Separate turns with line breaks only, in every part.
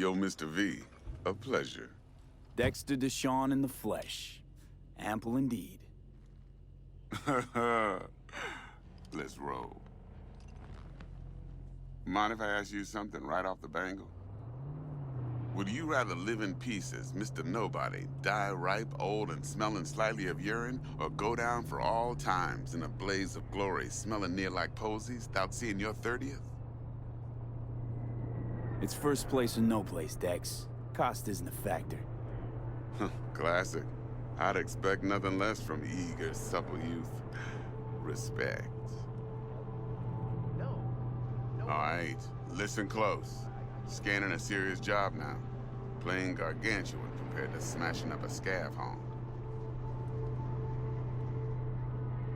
Yo, Mr. V. A pleasure.
Dexter Deshawn in the flesh. Ample indeed.
Let's roll. Mind if I ask you something right off the bangle? Would you rather live in peace as Mr. Nobody, die ripe, old, and smelling slightly of urine, or go down for all times in a blaze of glory, smelling near like posies, without seeing your 30th?
It's first place or no place, Dex. Cost isn't a factor.
Classic. I'd expect nothing less from eager, supple youth. Respect. All right, listen close. Scanning a serious job now. Playing gargantuan compared to smashing up a scav home.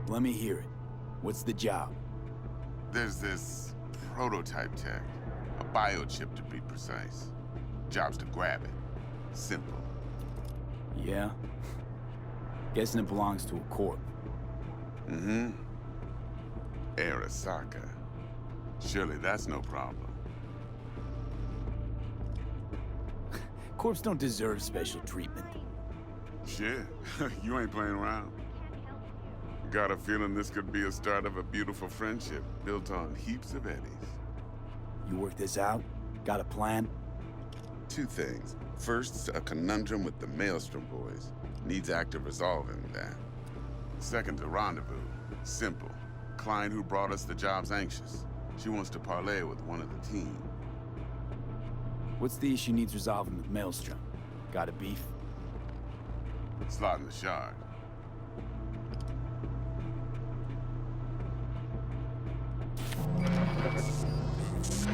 Let me hear it. What's the job?
There's this prototype tech. A biochip to be precise. Job's to grab it. Simple.
Yeah? Guessing it belongs to a corp.
Mm-hmm. Arasaka. Surely that's no problem.
Corps don't deserve special treatment.
Shit, you ain't playing around. Got a feeling this could be a start of a beautiful friendship built on heaps of eddies.
You work this out? Got a plan?
Two things. First, a conundrum with the Maelstrom boys. Needs active resolving that. Second, a rendezvous. Simple. Client who brought us the job's anxious. She wants to parlay with one of the team.
What's the issue needs resolving with Maelstrom? Got a beef?
Slot in the shard.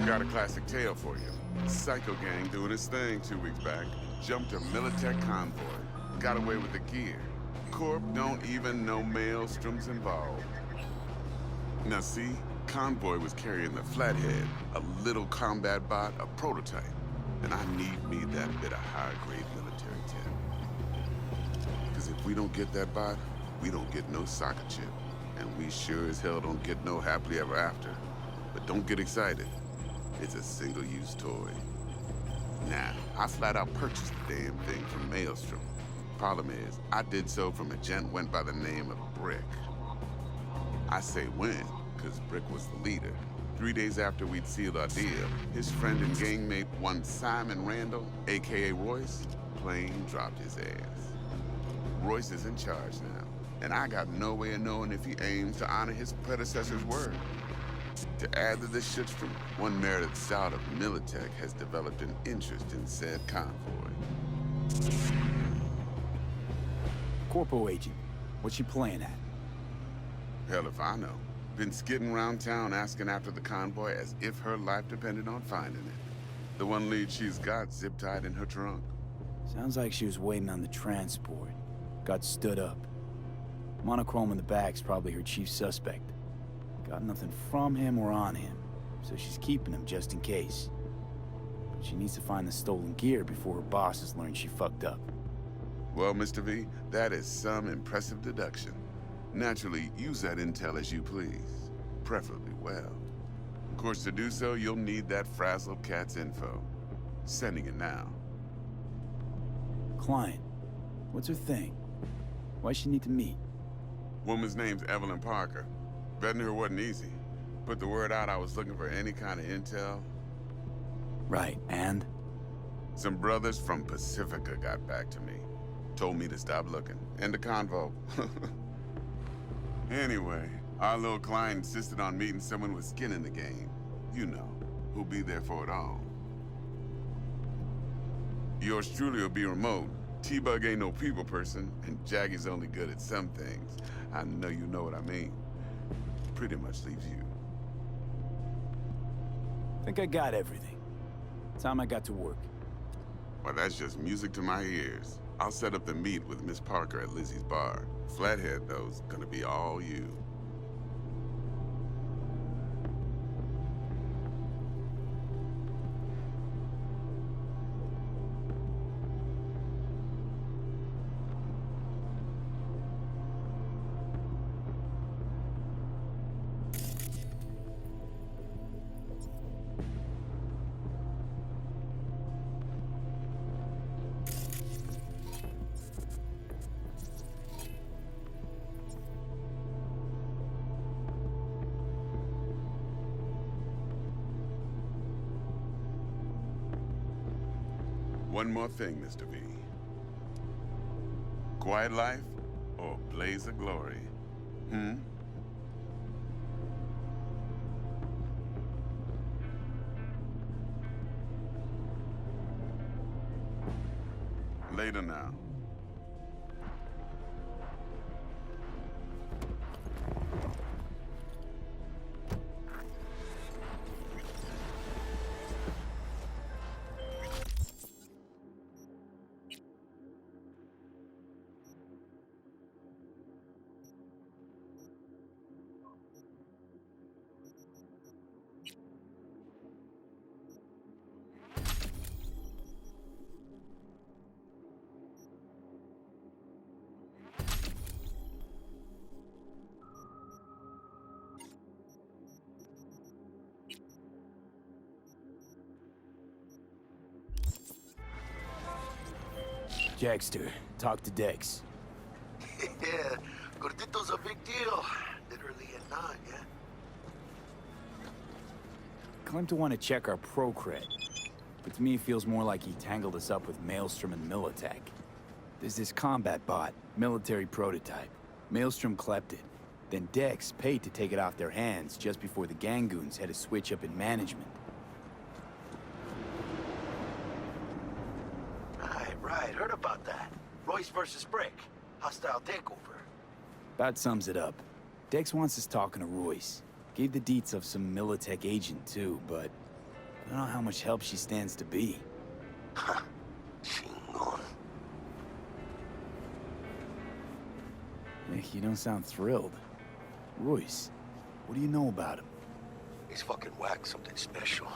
Got a classic tale for you. Psycho gang doing its thing 2 weeks back. Jumped a Militech convoy. Got away with the gear. Corp don't even know Maelstrom's involved. Now see, convoy was carrying the Flathead, a little combat bot, a prototype. And I need me that bit of high-grade military tech. Because if we don't get that bot, we don't get no soccer chip. And we sure as hell don't get no happily ever after. But don't get excited. It's a single-use toy. Nah, I flat out purchased the damn thing from Maelstrom. Problem is, I did so from a gent went by the name of Brick. I say when, because Brick was the leader. 3 days after we'd sealed our deal, his friend and gangmate, one Simon Randall, a.k.a. Royce, plain dropped his ass. Royce is in charge now, and I got no way of knowing if he aims to honor his predecessor's word. To add to this shitstorm, one Meredith Stout of Militech has developed an interest in said convoy.
Corpo agent. What's she playing at?
Hell if I know. Been skidding around town asking after the convoy as if her life depended on finding it. The one lead she's got zip-tied in her trunk.
Sounds like she was waiting on the transport. Got stood up. Monochrome in the back's probably her chief suspect. Got nothing from him or on him, so she's keeping him just in case. But she needs to find the stolen gear before her bosses learn she fucked up.
Well, Mr. V, that is some impressive deduction. Naturally, use that intel as you please. Preferably well. Of course, to do so, you'll need that frazzled cat's info. Sending it now.
Client. What's her thing? Why's she need to meet?
Woman's name's Evelyn Parker. Vetting her wasn't easy. Put the word out I was looking for any kind of intel.
Right, and?
Some brothers from Pacifica got back to me. Told me to stop looking. End the convo. Anyway, our little client insisted on meeting someone with skin in the game. You know, who'll be there for it all. Yours truly will be remote. T-Bug ain't no people person, and Jaggy's only good at some things. I know you know what I mean. Pretty much leaves you.
Think I got everything. Time I got to work.
Well, that's just music to my ears. I'll set up the meet with Miss Parker at Lizzie's bar. Flathead, though's gonna be all you. One more thing, Mr. V. Quiet life or blaze of glory? Hmm? Later now.
Jackster, talk to Dex.
Yeah, Gordito's a big deal. Literally and not, yeah?
Claimed to want to check our pro cred. But to me, it feels more like he tangled us up with Maelstrom and Militech. There's this combat bot, military prototype. Maelstrom clept it. Then Dex paid to take it off their hands just before the Gangoons had a switch up in management.
Right, heard about that. Royce versus Brick. Hostile takeover.
About sums it up. Dex wants us talking to Royce. Gave the deets of some Militech agent too, but I don't know how much help she stands to be.
Ha. Chingon.
Hey, you don't sound thrilled. Royce, what do you know about him?
He's fucking whack, something special.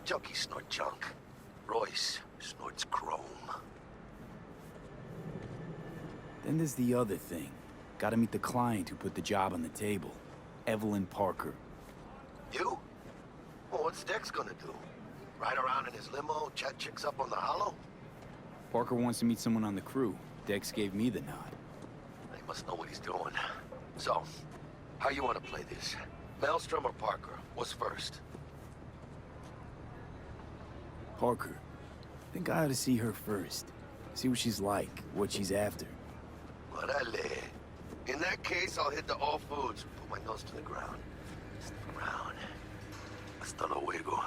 Junkies snort junk. Royce snorts chrome.
Then there's the other thing. Gotta meet the client who put the job on the table. Evelyn Parker.
You? Well, what's Dex gonna do? Ride around in his limo, chat chicks up on the hollow?
Parker wants to meet someone on the crew. Dex gave me the nod.
He must know what he's doing. So, how you wanna play this? Maelstrom or Parker? What's first?
Parker. Think I ought to see her first. See what she's like, what she's after.
Orale. In that case, I'll hit the all foods. Put my nose to the ground. Stick around. Hasta luego.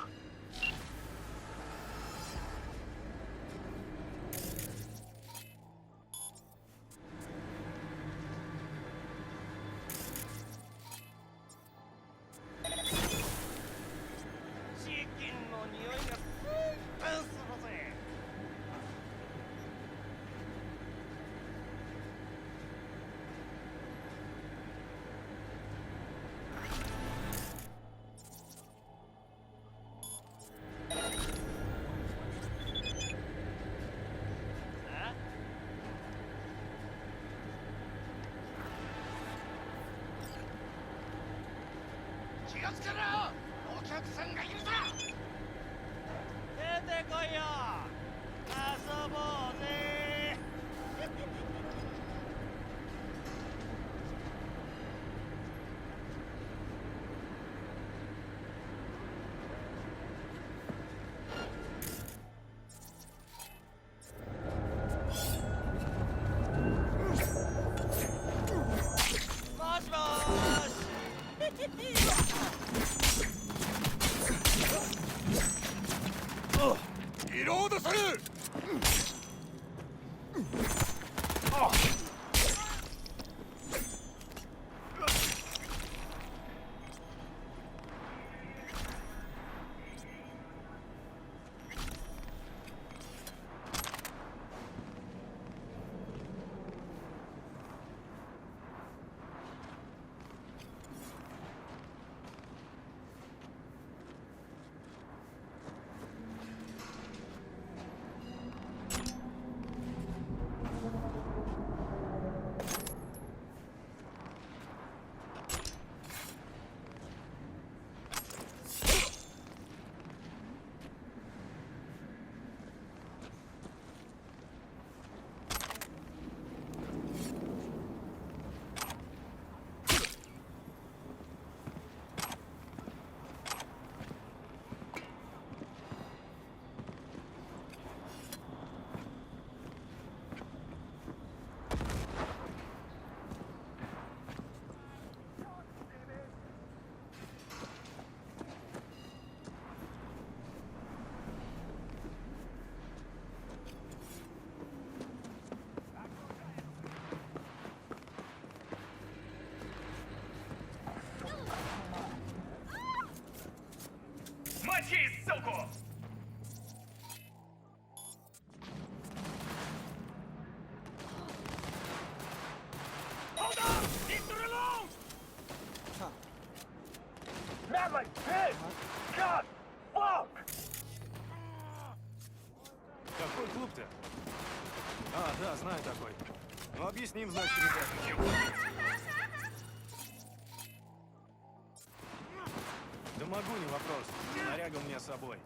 Мочи, суку! Hold on! Need to reload! Not like this! God! Fuck!
Какой клуб-то? А, да, знаю такой. Ну, объясним, значит, ребята. Да могу, не вопрос. Снаряга у меня с собой.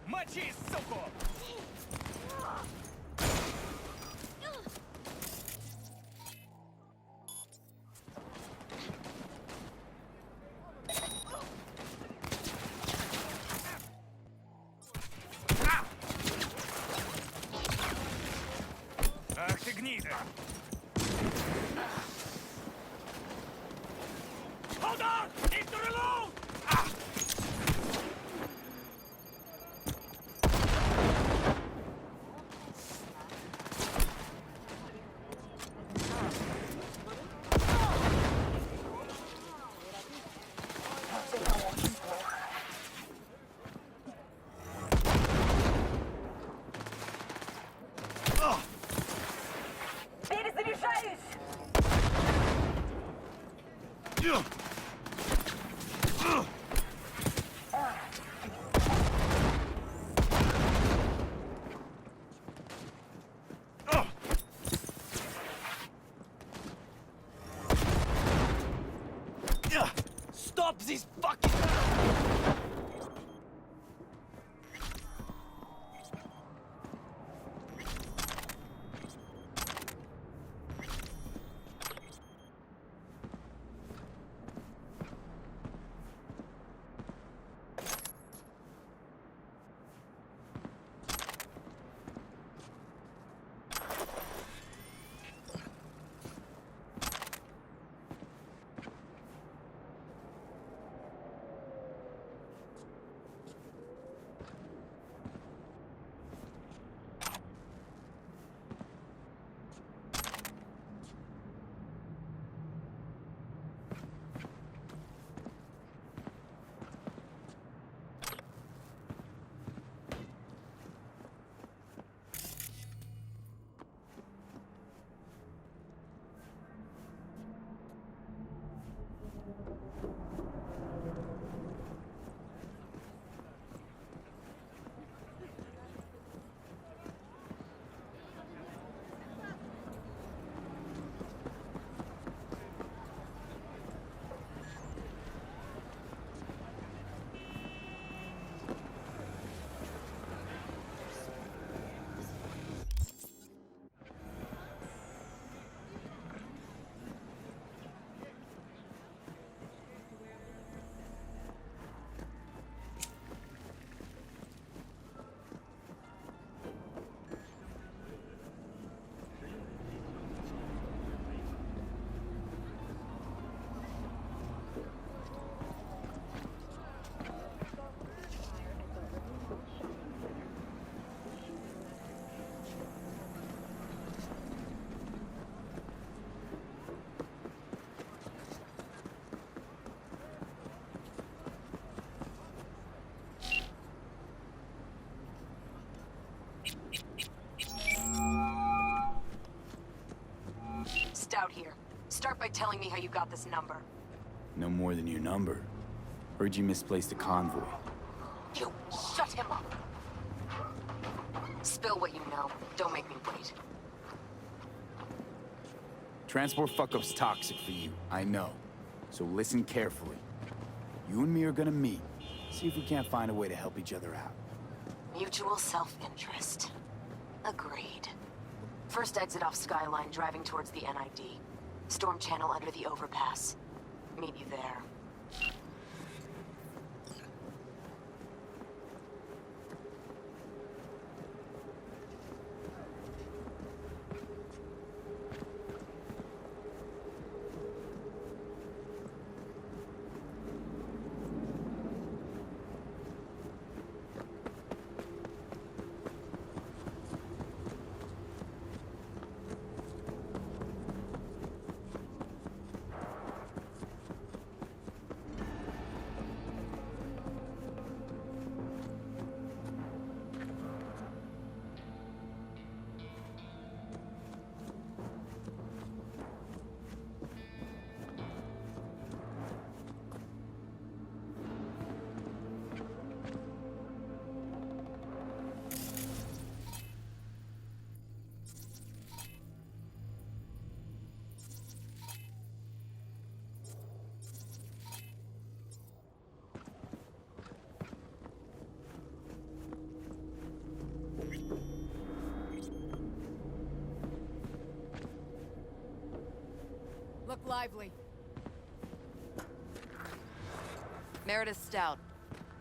Мочи, суку!
Ах ты гнида!
Hold on! Need to reload!
Перезаряжаюсь!
Stop these fucking...
Stout here. Start by telling me how you got this number.
No more than your number. Heard you misplaced a convoy.
You shut him up. Spill what you know. Don't make me wait.
Transport fuck-up's toxic for you, I know. So listen carefully. You and me are gonna meet. See if we can't find a way to help each other out.
Mutual self-interest. Agreed. First exit off Skyline, driving towards the NID. Storm channel under the overpass. Meet you there. lively. Meredith Stout.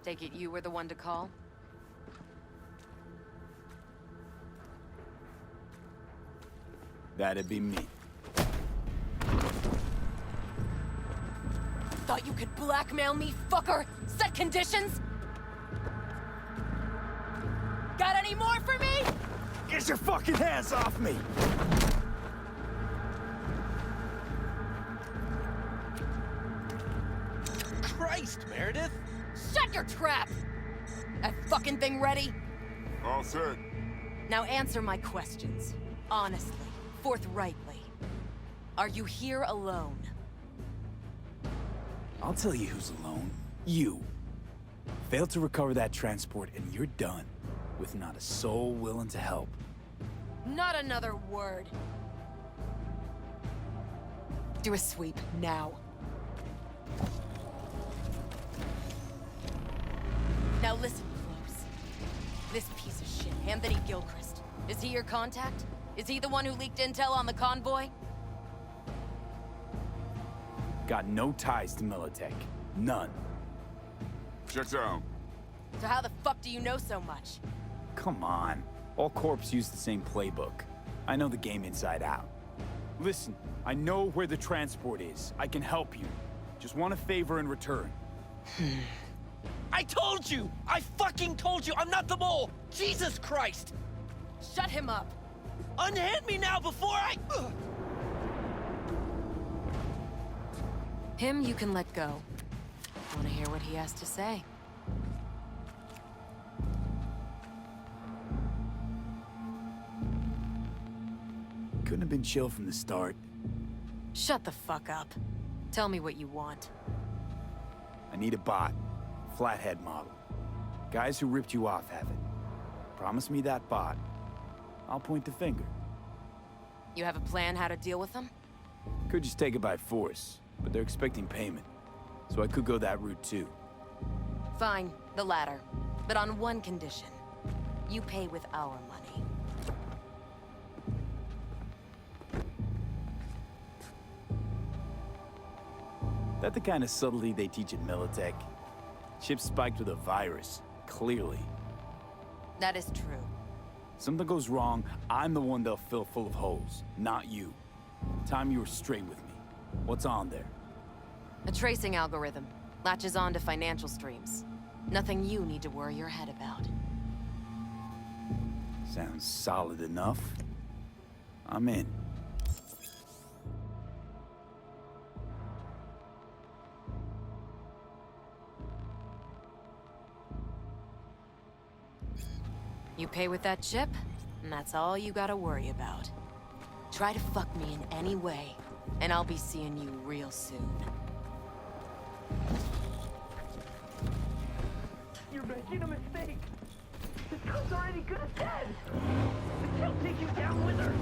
Take it you were the one to call?
That'd be me.
Thought you could blackmail me, fucker? Set conditions? Got any more for me?
Get your fucking hands off me!
Christ, Meredith!
Shut your trap! That fucking thing ready?
All set.
Now answer my questions. Honestly, forthrightly. Are you here alone?
I'll tell you who's alone. You. Failed to recover that transport and you're done. With not a soul willing to help.
Not another word. Do a sweep, now. Now listen close. This piece of shit, Anthony Gilchrist. Is he your contact? Is he the one who leaked intel on the convoy?
Got no ties to Militech. None.
Checks out.
So how the fuck do you know so much?
Come on. All corps use the same playbook. I know the game inside out. Listen, I know where the transport is. I can help you. Just want a favor in return.
I told you! I fucking told you! I'm not the mole! Jesus Christ!
Shut him up!
Unhand me now before I... Ugh.
Him you can let go. Wanna hear what he has to say?
Couldn't have been chill from the start.
Shut the fuck up. Tell me what you want.
I need a bot. Flathead model. Guys who ripped you off have it. Promise me that bot. I'll point the finger.
You have a plan how to deal with them?
Could just take it by force, but they're expecting payment. So I could go that route too.
Fine, the latter. But on one condition. You pay with our money.
That the kind of subtlety they teach at Militech? Ship spiked with a virus, clearly.
That is true.
Something goes wrong, I'm the one they'll fill full of holes, not you. Time you were straight with me. What's on there?
A tracing algorithm. Latches on to financial streams. Nothing you need to worry your head about.
Sounds solid enough. I'm in.
You pay with that chip, and that's all you gotta worry about. Try to fuck me in any way, and I'll be seeing you real soon.
You're making a mistake. This girl's already good as dead. She'll take you down with her.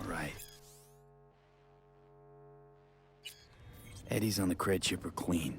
All right. Eddie's on the cred chipper clean.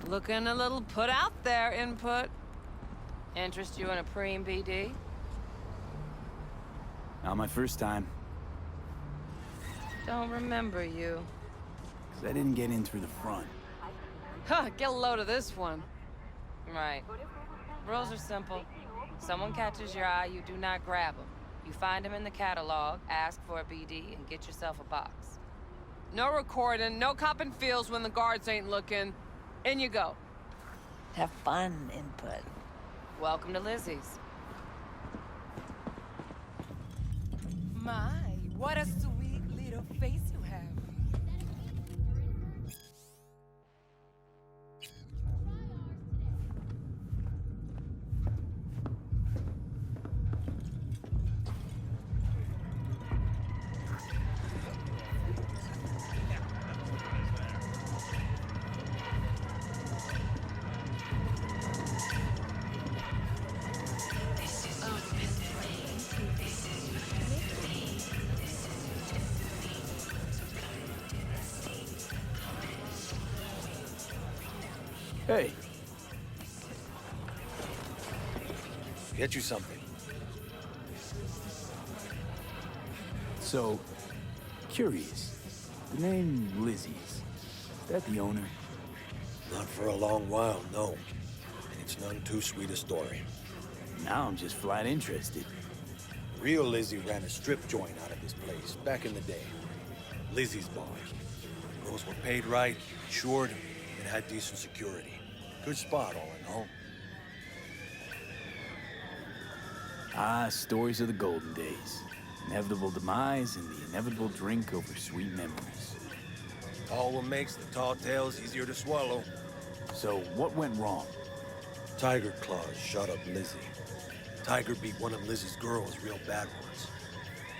Looking a little put out there, input. Interest you in a preem BD?
Not my first time,
Don't remember you.
'cause I didn't get in through the front.
Huh, get a load of this one. Right. Rules are simple. Someone catches your eye, you do not grab them. You find them in the catalog, ask for a BD, and get yourself a box. No recording, no copping feels when the guards ain't looking. In you go.
Have fun, input.
Welcome to Lizzie's.
My, what a sweet little face you have.
Hey,
Get you something.
so, curious. The name Lizzie's, is that the owner?
Not for a long while, no. And it's none too sweet a story.
Now I'm just flat interested.
Real Lizzie ran a strip joint out of this place back in the day. Lizzie's bar. Girls were paid right, insured, and had decent security. Good spot, all in all.
Ah, stories of the golden days. Inevitable demise and the inevitable drink over sweet memories.
All what makes the tall tales easier to swallow.
So, what went wrong?
Tiger Claws shot up Lizzie. Tiger beat one of Lizzie's girls real bad once.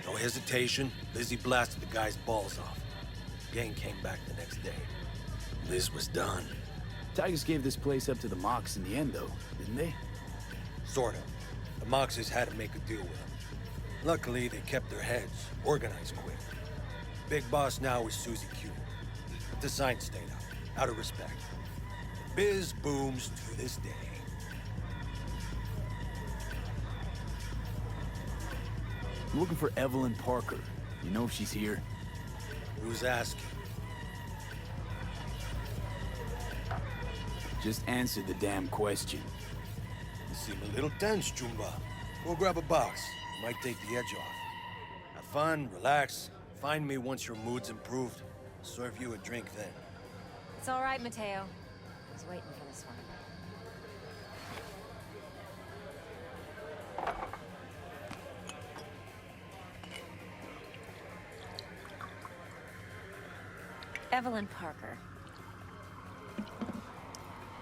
No hesitation, Lizzie blasted the guy's balls off. Gang came back the next day. Liz was done.
Tigers gave this place up to the Mox in the end, though, didn't they?
Sorta. The Moxes had to make a deal with them. Luckily, they kept their heads, organized quick. Big boss now is Susie Q. But the sign stayed out of respect. Biz booms to this day.
I'm looking for Evelyn Parker. You know if she's here?
Who's asking?
Just answer the damn question.
You seem a little tense, Jumba. Go grab a box. Might take the edge off. Have fun, relax. Find me once your mood's improved. Serve you a drink then.
It's all right, Mateo. I was waiting for this one. Evelyn Parker.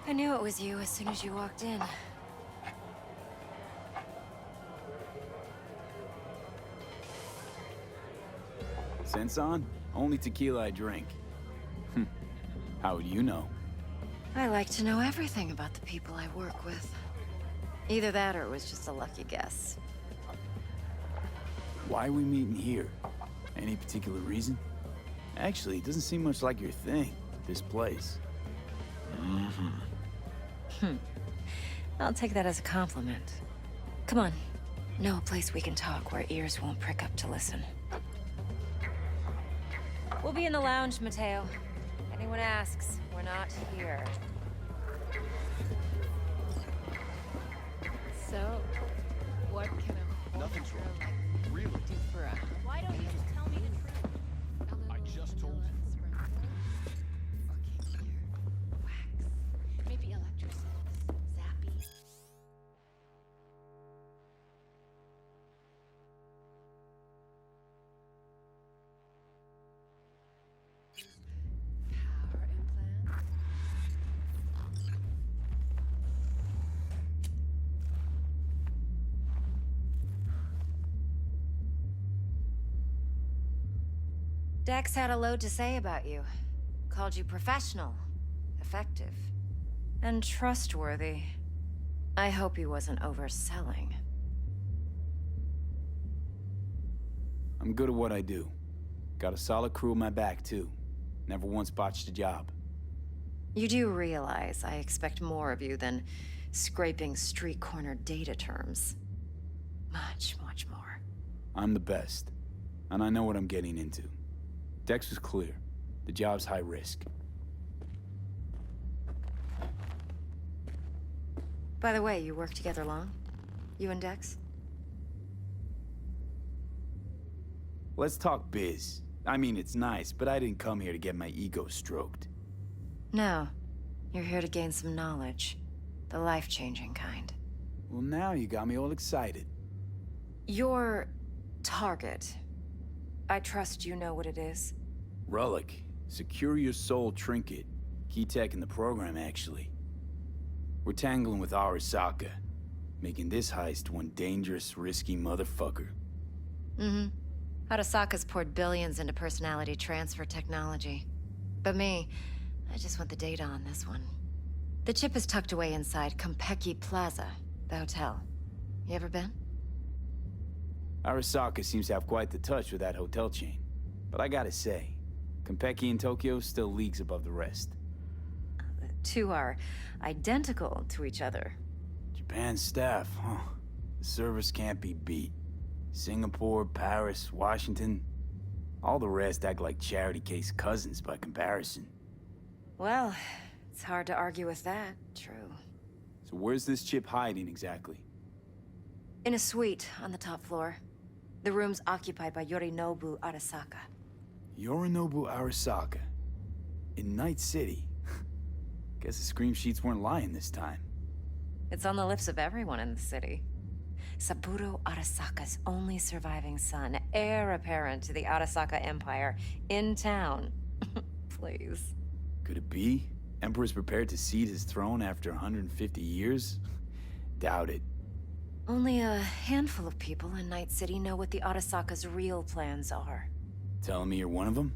I knew it was you as soon as you walked in.
Sense on? Only tequila I drink. How would you know?
I like to know everything about the people I work with. Either that or it was just a lucky guess.
Why are we meeting here? Any particular reason? Actually, it doesn't seem much like your thing, this place.
I'll take that as a compliment. Come on. Know a place we can talk where ears won't prick up to listen. We'll be in the lounge, Mateo. Anyone asks, we're not here.
So, what can a
Nothing's wrong.
like
Really?
do for a... Why don't you just tell me the truth?
I just told you.
Or kinkier. Wax. Maybe electrosense. Zappy. Power implant.
Dex had a load to say about you. Called you professional, effective, and trustworthy. I hope he wasn't overselling.
I'm good at what I do. Got a solid crew on my back, too. Never once botched a job.
You do realize I expect more of you than scraping street corner data terms. Much, much more.
I'm the best, and I know what I'm getting into. Dex was clear. The job's high risk.
By the way, you work together long? You and Dex?
Let's talk biz. I mean, it's nice, but I didn't come here to get my ego stroked.
No. You're here to gain some knowledge. The life-changing kind.
Well, now you got me all excited.
Your target. I trust you know what it is?
Relic. Secure your soul trinket. Key tech in the program, actually. We're tangling with Arasaka, making this heist one dangerous, risky motherfucker.
Mm-hmm. Arasaka's poured billions into personality transfer technology. But me, I just want the data on this one. The chip is tucked away inside Konpeki Plaza, the hotel. You ever been?
Arasaka seems to have quite the touch with that hotel chain. But I gotta say, Konpeki in Tokyo still leagues above the rest.
The two are identical to each other.
Japan's staff, huh? The service can't be beat. Singapore, Paris, Washington. All the rest act like charity case cousins by comparison.
Well, it's hard to argue with that, true.
So where's this chip hiding exactly?
In a suite on the top floor. The room's occupied by Yorinobu Arasaka.
Yorinobu Arasaka. In Night City. Guess the scream sheets weren't lying this time.
It's on the lips of everyone in the city. Saburo Arasaka's only surviving son, heir apparent to the Arasaka Empire, in town. Please.
Could it be? Emperor's prepared to cede his throne after 150 years? Doubt it.
Only a handful of people in Night City know what the Arasaka's real plans are.
Telling me you're one of them?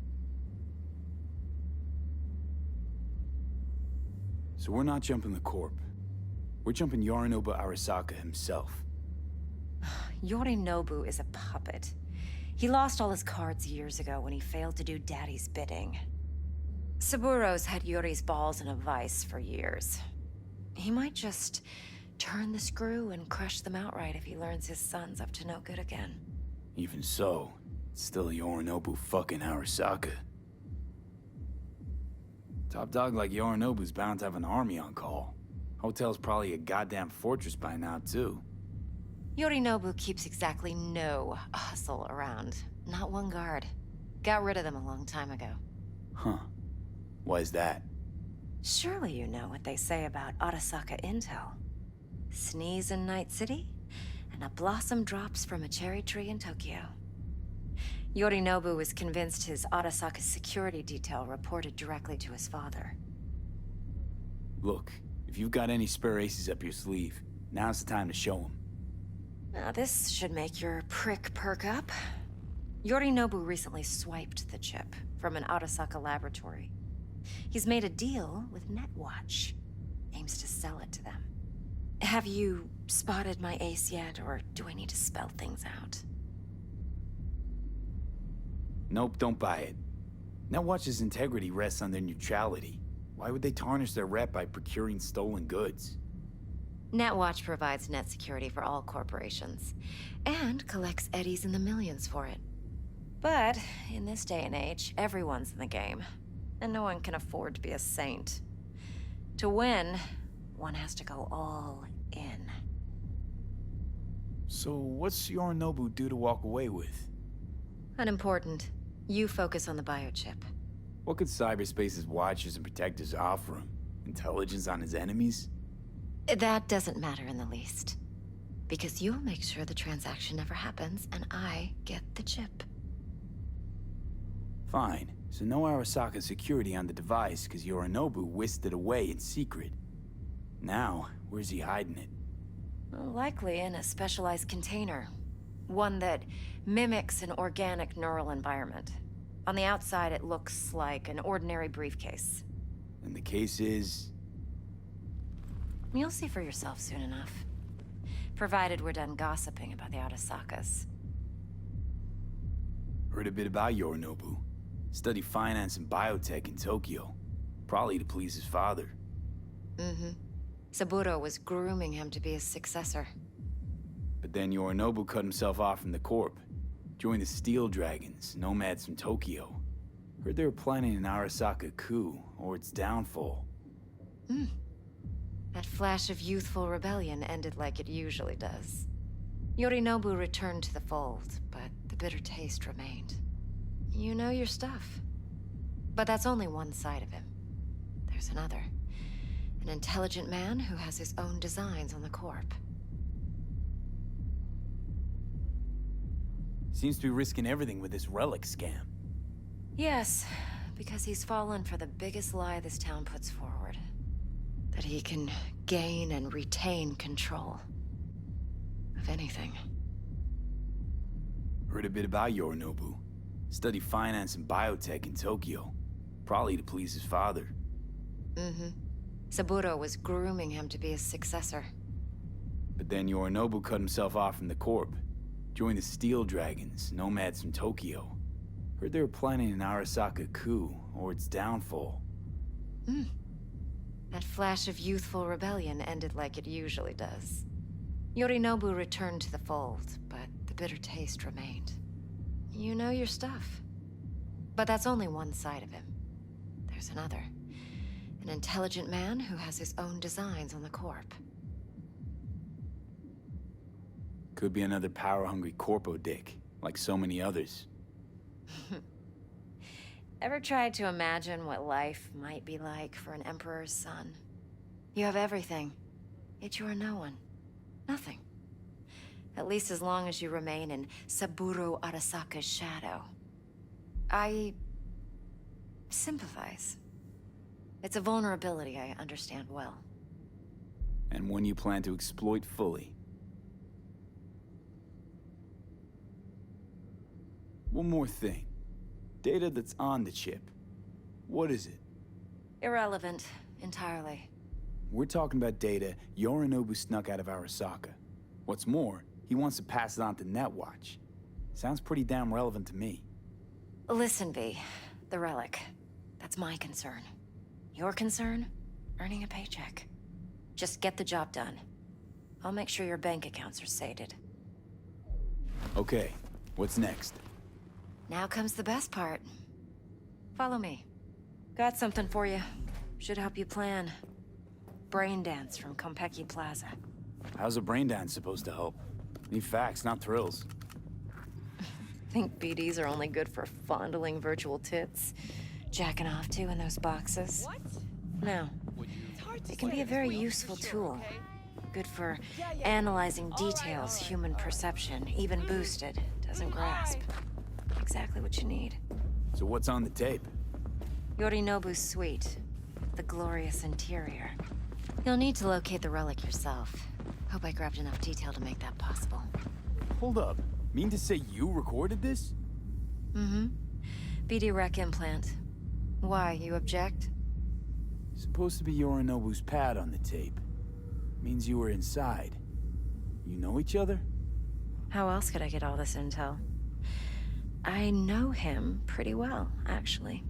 So we're not jumping the Corp. We're jumping Yorinobu Arasaka himself.
Yorinobu is a puppet. He lost all his cards years ago when he failed to do Daddy's bidding. Saburo's had Yuri's balls in a vice for years. He might just turn the screw and crush them outright if he learns his son's up to no good again.
Even so, it's still Yorinobu fucking Arasaka. Top dog like Yorinobu's bound to have an army on call. Hotel's probably a goddamn fortress by now, too.
Yorinobu keeps exactly no hustle around. Not one guard. Got rid of them a long time ago.
Huh. Why is that?
Surely you know what they say about Arasaka intel. Sneeze in Night City, and a blossom drops from a cherry tree in Tokyo. Yorinobu was convinced his Arasaka's security detail reported directly to his father.
Look, if you've got any spare aces up your sleeve, now's the time to show them.
Now this should make your prick perk up. Yorinobu recently swiped the chip from an Arasaka laboratory. He's made a deal with Netwatch. Aims to sell it to them. Have you spotted my ace yet, or do I need to spell things out?
Nope, don't buy it. Netwatch's integrity rests on their neutrality. Why would they tarnish their rep by procuring stolen goods?
Netwatch provides net security for all corporations, and collects eddies in the millions for it. But, in this day and age, everyone's in the game, and no one can afford to be a saint. To win, one has to go all in.
So what's Yorinobu due to walk away with?
Unimportant. You focus on the biochip.
What could cyberspace's watchers and protectors offer him? Intelligence on his enemies?
That doesn't matter in the least. Because you'll make sure the transaction never happens, and I get the chip.
Fine. So no Arasaka security on the device, because Yorinobu whisked it away in secret. Now, where's he hiding it?
Likely in a specialized container. One that mimics an organic neural environment. On the outside, it looks like an ordinary briefcase.
And the case is...
You'll see for yourself soon enough. Provided we're done gossiping about the Arasakas.
Heard a bit about Yorinobu. Studied finance and biotech in Tokyo. Probably to please his father.
Mm-hmm. Saburo was grooming him to be his successor.
But then Yorinobu cut himself off from the Corp. Joined the Steel Dragons, nomads from Tokyo. Heard they were planning an Arasaka coup, or its downfall.
That flash of youthful rebellion ended like it usually does. Yorinobu returned to the fold, but the bitter taste remained. You know your stuff. But that's only one side of him. There's another. An intelligent man who has his own designs on the Corp.
Seems to be risking everything with this relic scam.
Yes, because he's fallen for the biggest lie this town puts forward. That he can gain and retain control of anything.
Heard a bit about Yorinobu. Studied finance and biotech in Tokyo. Probably to please his father.
Mm-hmm. Saburo was grooming him to be his successor.
But then Yorinobu cut himself off from the Corp. Joined the Steel Dragons, nomads from Tokyo. Heard they were planning an Arasaka coup, or its downfall.
That flash of youthful rebellion ended like it usually does. Yorinobu returned to the fold, but the bitter taste remained. You know your stuff. But that's only one side of him. There's another. An intelligent man who has his own designs on the Corp.
Could be another power-hungry corpo dick, like so many others.
Ever tried to imagine what life might be like for an emperor's son? You have everything, yet you are no one. Nothing. At least as long as you remain in Saburo Arasaka's shadow. I sympathize. It's a vulnerability I understand well.
And one you plan to exploit fully. One more thing. Data that's on the chip. What is it?
Irrelevant, entirely.
We're talking about data Yorinobu snuck out of Arasaka. What's more, he wants to pass it on to Netwatch. Sounds pretty damn relevant to me.
Listen, V. The relic. That's my concern. Your concern? Earning a paycheck. Just get the job done. I'll make sure your bank accounts are sated.
Okay, what's next?
Now comes the best part. Follow me. Got something for you. Should help you plan. Brain dance from Konpeki Plaza.
How's a brain dance supposed to help? Need facts, not thrills.
Think BDs are only good for fondling virtual tits? Jacking off to in those boxes?
What?
No. It can be a very useful tool. Good for analyzing details human perception, even boosted, doesn't grasp. Exactly what you need.
So what's on the tape?
Yorinobu's suite. The glorious interior. You'll need to locate the relic yourself. Hope I grabbed enough detail to make that possible.
Hold up. Mean to say you recorded this?
Mm-hmm. BD rec implant. Why, you object?
Supposed to be Yorinobu's pad on the tape. Means you were inside. You know each other?
How else could I get all this intel? I know him pretty well, actually.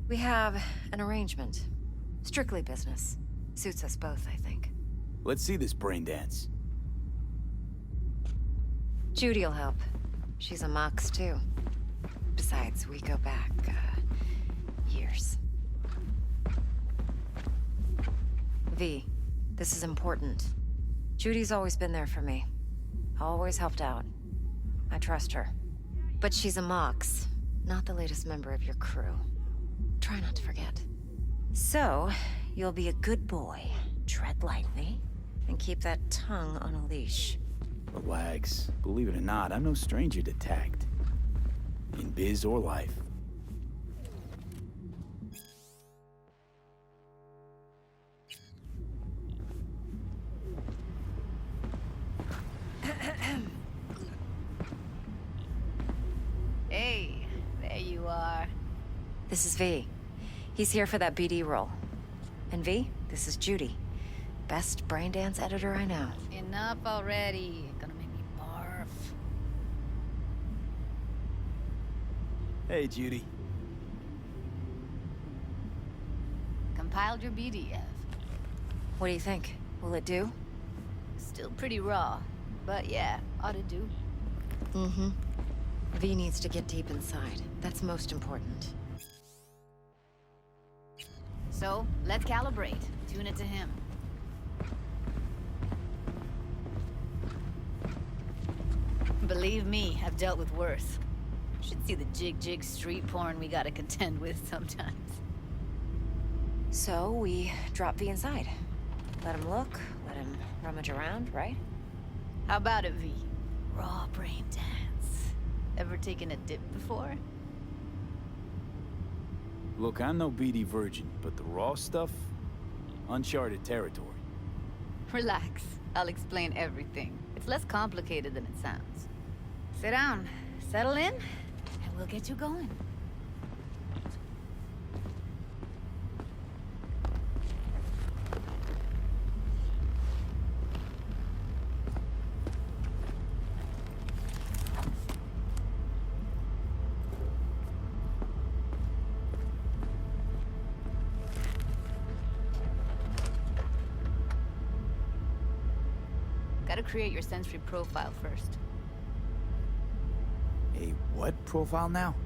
We have an arrangement. Strictly business. Suits us both, I think.
Let's see this brain dance.
Judy'll help. She's a Mox, too. Besides, we go back, years. V, this is important. Judy's always been there for me. Always helped out. I trust her. But she's a Mox, not the latest member of your crew. Try not to forget. So, you'll be a good boy, tread lightly, and keep that tongue on a leash.
Relax. Believe it or not, I'm no stranger to tact. In biz or life.
Hey, there you are.
This is V. He's here for that BD role. And V, this is Judy. Best brain dance editor I know.
Enough already. Gonna make me barf.
Hey, Judy.
Come
compiled your BDF.
What do you think? Will it do?
Still pretty raw, but yeah, ought to do.
Mm-hmm. V needs to get deep inside. That's most important.
So, let's calibrate. Tune it to him. Believe me, I've dealt with worse. Should see the jig street porn we gotta contend with sometimes.
So, we drop V inside. Let him look, let him rummage around, right?
How about it, V? Raw brain dance. Ever taken a dip before?
Look, I'm no BD virgin, but the raw stuff? Uncharted territory.
Relax. I'll explain everything. It's less complicated than it sounds. Sit down, settle in, and we'll get you going. Gotta create your sensory profile first.
A what profile now?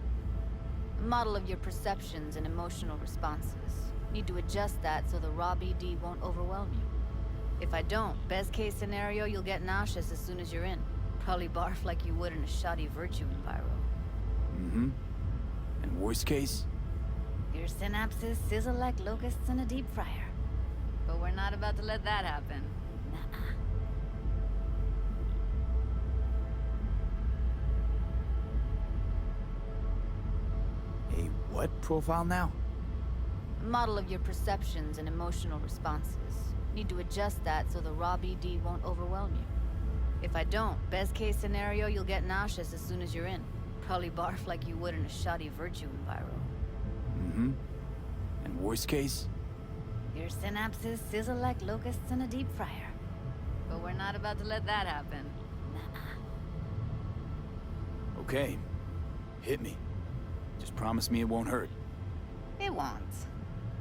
A model of your perceptions and emotional responses. Need to adjust that so the raw BD won't overwhelm you. If I don't, best case scenario, you'll get nauseous as soon as you're in. Probably barf like you would in a shoddy virtue enviro.
Mm-hmm. And worst case?
Your synapses sizzle like locusts in a deep fryer. But we're not about to let that happen. Nuh-uh.
A what profile now?
A model of your perceptions and emotional responses. Need to adjust that so the raw BD won't overwhelm you. If I don't, best case scenario, you'll get nauseous as soon as you're in. Probably barf like you would in a shoddy virtue enviro.
Mm-hmm. And worst case?
Your synapses sizzle like locusts in a deep fryer. But we're not about to let that happen. Nuh-uh.
Okay. Hit me. Just promise me it won't hurt.
It won't.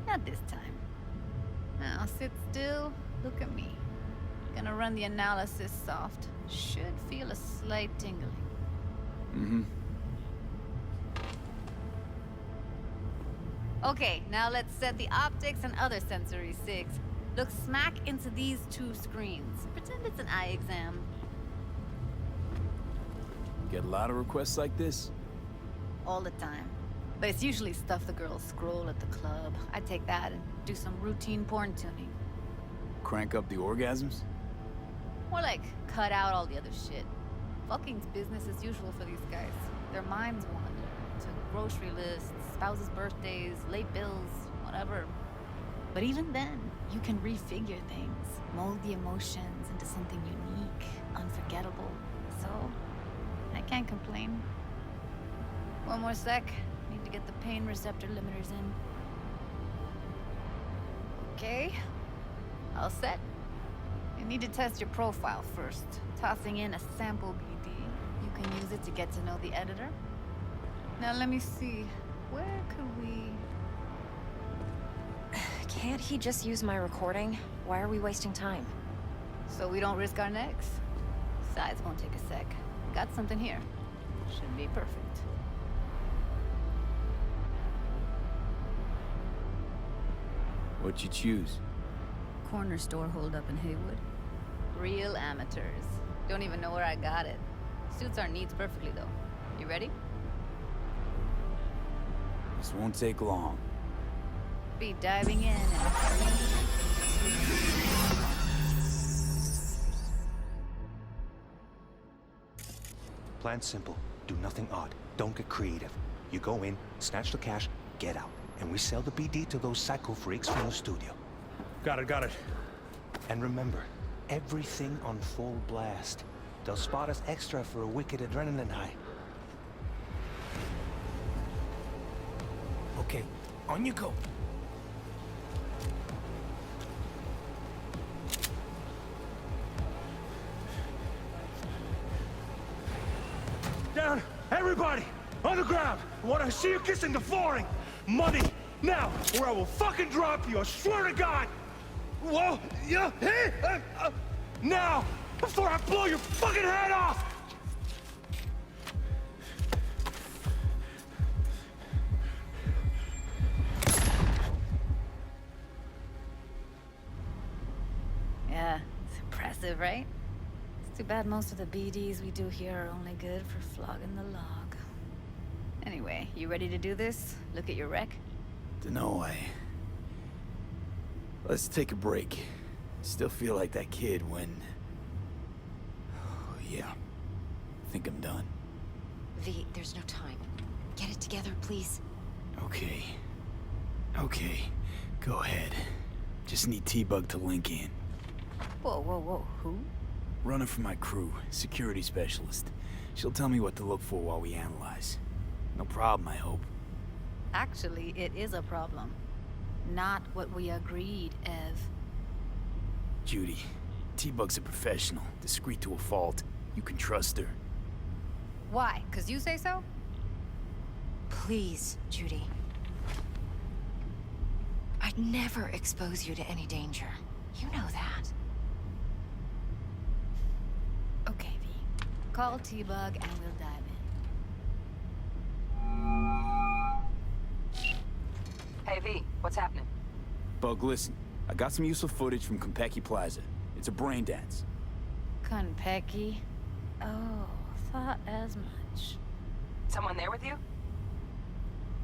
Not this time. Now sit still, look at me. Gonna run the analysis soft. Should feel a slight tingling.
Mm-hmm.
Okay, now let's set the optics and other sensory sigs. Look smack into these two screens. Pretend it's an eye exam.
Get a lot of requests like this?
All the time. But it's usually stuff the girls scroll at the club. I take that and do some routine porn tuning.
Crank up the orgasms?
More like cut out all the other shit. Fucking's business as usual for these guys. Their minds wander to grocery lists, spouses' birthdays, late bills, whatever. But even then, you can refigure things, mold the emotions into something unique, unforgettable. So, I can't complain. One more sec. Need to get the pain receptor limiters in. Okay. All set. You need to test your profile first. Tossing in a sample BD. You can use it to get to know the editor. Now let me see. Where could we...
Can't he just use my recording? Why are we wasting time?
So we don't risk our necks. Besides, won't take a sec. Got something here. Should be perfect.
What'd you choose?
Corner store holdup in Haywood. Real amateurs. Don't even know where I got it. Suits our needs perfectly, though. You ready?
This won't take long.
Be diving in and...
Plan simple. Do nothing odd. Don't get creative. You go in, snatch the cash, get out. And we sell the BD to those psycho freaks from the studio.
Got it.
And remember, everything on full blast. They'll spot us extra for a wicked adrenaline high.
Okay, on you go. Down! Everybody! On the ground! I want to see you kissing the flooring! Money!
Now, or I will fucking drop you, I swear to God! Whoa, yeah, hey, now, before I blow your fucking head off!
Yeah, it's impressive, right? It's too bad most of the BDs we do here are only good for flogging the log. Anyway, you ready to do this? Look at your wreck?
Dunno, Let's take a break. Still feel like that kid when... Oh, yeah. I think I'm done.
V, there's no time. Get it together, please.
Okay. Okay. Go ahead. Just need T-Bug to link in.
Whoa, whoa, whoa, who?
Running for my crew, security specialist. She'll tell me what to look for while we analyze. No problem, I hope.
Actually, it is a problem. Not what we agreed, Ev.
Judy, T-Bug's a professional, discreet to a fault. You can trust her.
Why? 'Cause you say so?
Please, Judy. I'd never expose you to any danger. You know that.
Okay, V. Call T-Bug and we'll dive in.
Hey, V, what's happening?
Bug, listen. I got some useful footage from Konpeki Plaza. It's a brain dance.
Konpeki? Oh, thought as much.
Someone there with you?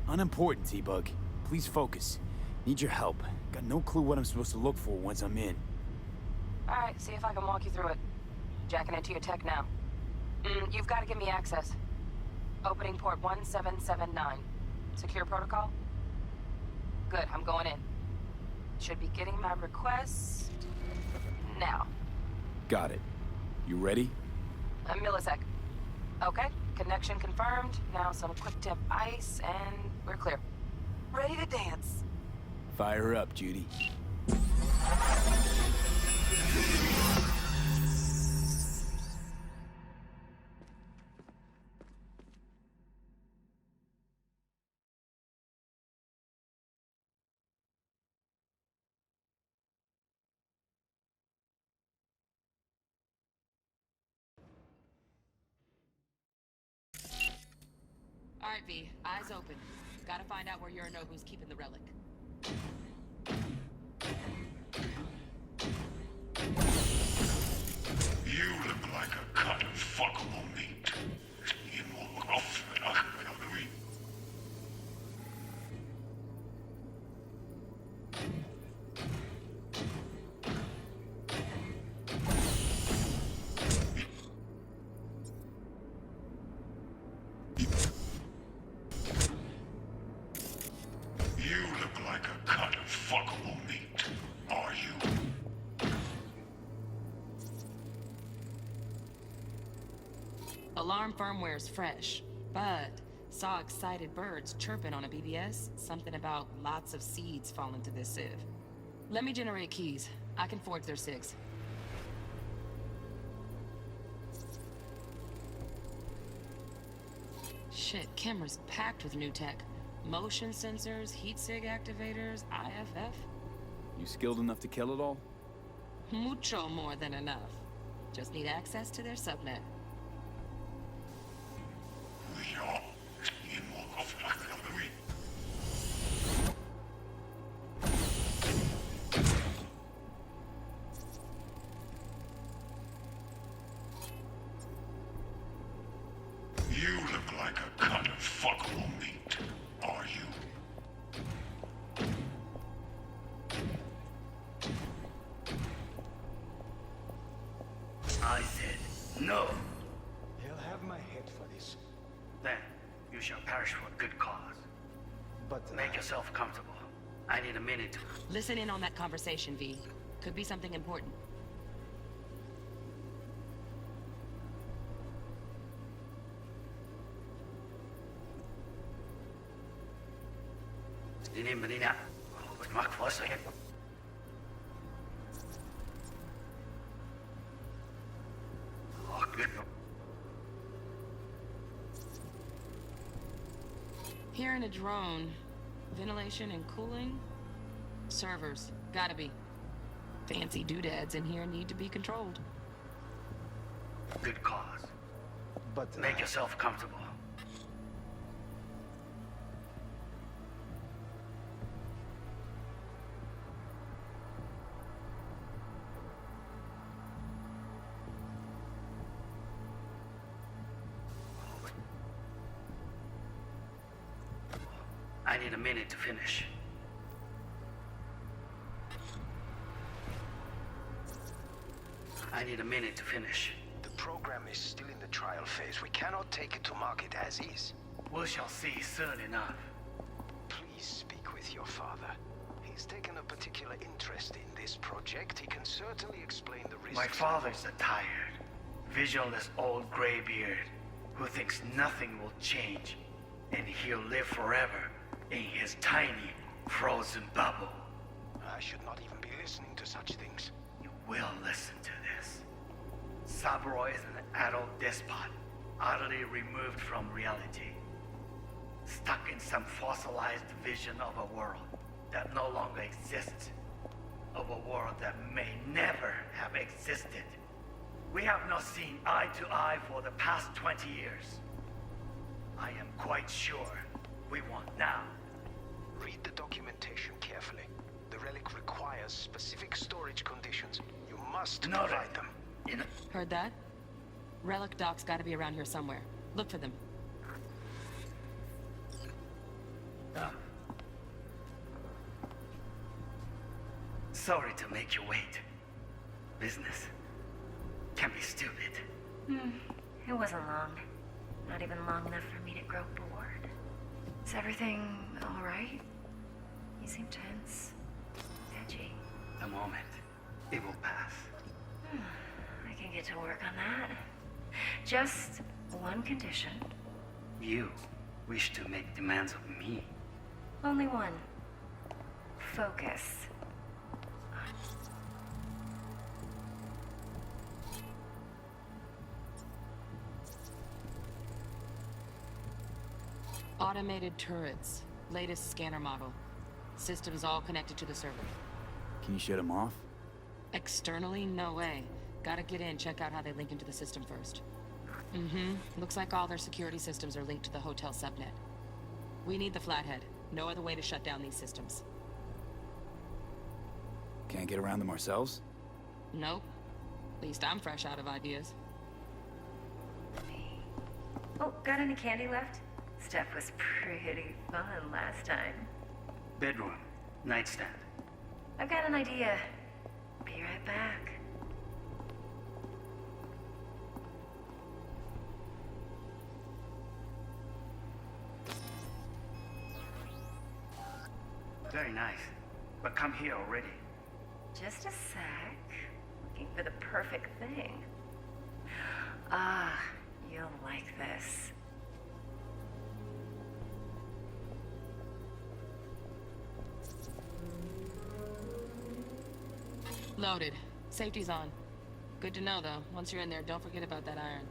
Unimportant, T-Bug. Please focus. Need your help. Got no clue what I'm supposed to look for once I'm in.
All right, see if I can walk you through it. Jacking into your tech now. You've got to give me access. Opening port 1779. Secure protocol? Good, I'm going in. Should be getting my request... now.
Got it. You ready?
A millisec. Okay, connection confirmed. Now some quick tip ice, and we're clear. Ready to dance.
Fire her up, Judy.
All right, V, eyes open. Gotta find out where Yorinobu's keeping the relic.
You look like a cut of fuckable meat. You look off and I You look like a cut of fuckable meat. Are you?
Alarm firmware's fresh, but saw excited birds chirping on a BBS. Something about lots of seeds falling to this sieve. Let me generate keys. I can forge their SIGs. Shit, camera's packed with new tech. Motion sensors, heat sig activators, IFF.
You skilled enough to kill it all?
Mucho more than enough. Just need access to their subnet.
You look like a cut of fuckable meat. Are you?
I said no.
He'll have my head for this.
Then you shall perish for a good cause.
But
make yourself comfortable. I need a minute.
Listen in on that conversation, V. Could be something important.
Dinin Medina. With Mark for a second. Oh, good.
Hearing a drone. Ventilation and cooling? Servers. Gotta be. Fancy doodads in here need to be controlled.
Good cause.
But
Make yourself comfortable. I need a minute to finish. I need a minute to finish.
the program is still in the trial phase. We cannot take it to market as is.
We shall see soon enough.
Please speak with your father. He's taken a particular interest in this project. He can certainly explain the risks.
My father's a tired, visionless old graybeard who thinks nothing will change, and he'll live forever in his tiny, frozen bubble.
I should not even be listening to such things.
You will listen to this. Saburo is an adult despot, utterly removed from reality. Stuck in some fossilized vision of a world that no longer exists. Of a world that may never have existed. We have not seen eye to eye for the past 20 years. I am quite sure we want now.
Read the documentation carefully. The relic requires specific storage conditions. You must
Noted.
provide them.
Heard that? Relic docs gotta be around here somewhere. Look for them.
Sorry to make you wait. Business can be stupid.
It wasn't long. Not even long enough for me to grow bored. Is everything all right? You seem tense. Edgy.
A moment. It will pass.
I can get to work on that. Just one condition.
You wish to make demands of me.
Only one. Focus.
Automated turrets. Latest scanner model. Systems all connected to the server.
Can you shut him off?
Externally, no way. Gotta get in, check out how they link into the system first. Looks like all their security systems are linked to the hotel subnet. We need the flathead. No other way to shut down these systems.
Can't get around them ourselves?
Nope. At least I'm fresh out of ideas.
Oh, got any candy left? Stuff was pretty fun last time.
Bedroom. Nightstand.
I've got an idea. Be right back.
Very nice. But come here already.
Just a sec. Looking for the perfect thing. Ah, you'll like this.
Loaded. Safety's on. Good to know, though. Once you're in there, don't forget about that iron.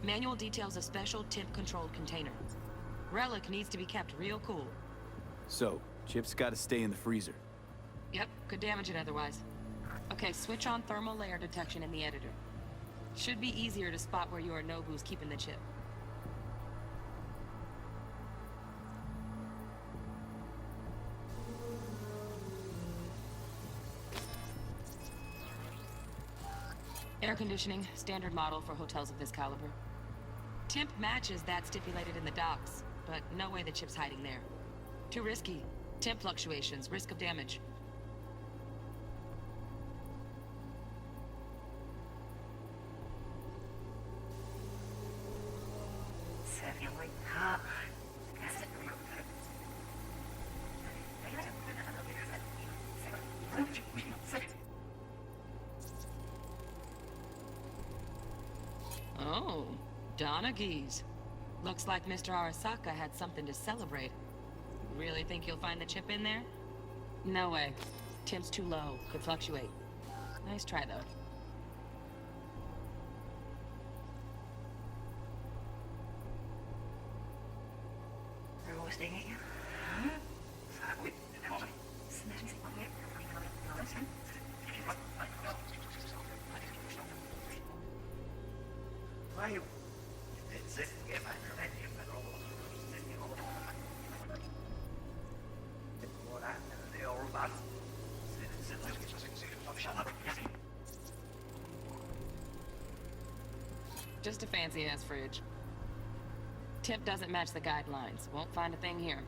Manual details a special temp-controlled container. Relic needs to be kept real cool.
So, Chip's gotta stay in the freezer.
Yep, could damage it otherwise. Okay, switch on thermal layer detection in the editor. Should be easier to spot where Yorinobu's keeping the chip. Air conditioning, standard model for hotels of this caliber. Temp matches that stipulated in the docs, but no way the chip's hiding there. Too risky. Temp fluctuations, risk of damage. Oh, Donaghys. Looks like Mr. Arasaka had something to celebrate. Really think you'll find the chip in there? No way. Temp's too low. Could fluctuate. Nice try, though. Just a fancy-ass fridge. Tip doesn't match the guidelines. Won't find a thing here.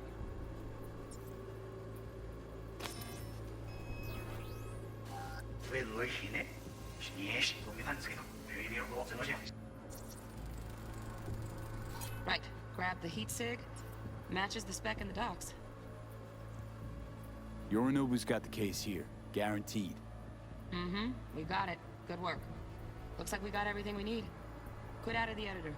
Right. Grab the heat sig. Matches the spec in the docks.
Yorinobu's got the case here. Guaranteed.
Mm-hmm. We got it. Good work. Looks like we got everything we need. Quit out of the editor.